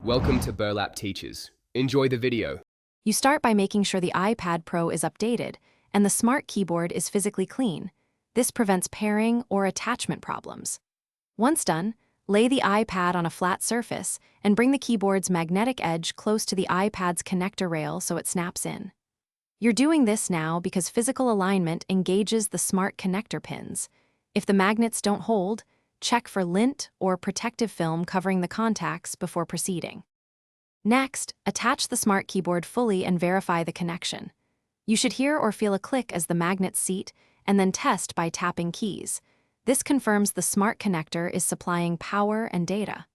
Welcome to Burlap Teachers. Enjoy the video. You start by making sure the iPad Pro is updated and the smart keyboard is physically clean. This prevents pairing or attachment problems. Once done, lay the iPad on a flat surface and bring the keyboard's magnetic edge close to the iPad's connector rail so it snaps in. You're doing this now because physical alignment engages the smart connector pins. If the magnets don't hold, check for lint or protective film covering the contacts before proceeding. Next, attach the smart keyboard fully and verify the connection. You should hear or feel a click as the magnets seat, and then test by tapping keys. This confirms the smart connector is supplying power and data.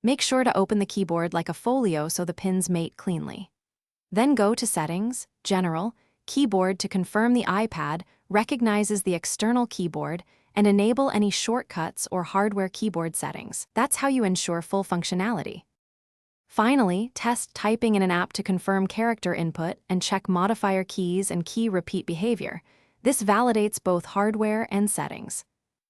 Make sure to open the keyboard like a folio so the pins mate cleanly. Then go to Settings, General, Keyboard to confirm the iPad recognizes the external keyboard and enable any shortcuts or hardware keyboard settings. That's how you ensure full functionality. Finally, test typing in an app to confirm character input and check modifier keys and key repeat behavior. This validates both hardware and settings.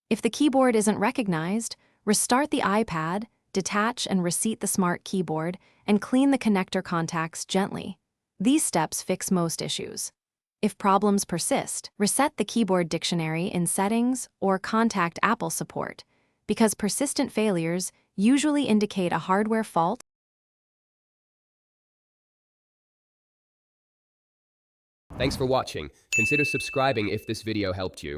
If the keyboard isn't recognized, restart the iPad, detach and reseat the smart keyboard, and clean the connector contacts gently. These steps fix most issues. If problems persist, reset the keyboard dictionary in Settings or contact Apple support, because persistent failures usually indicate a hardware fault. Thanks for watching. Consider subscribing if this video helped you.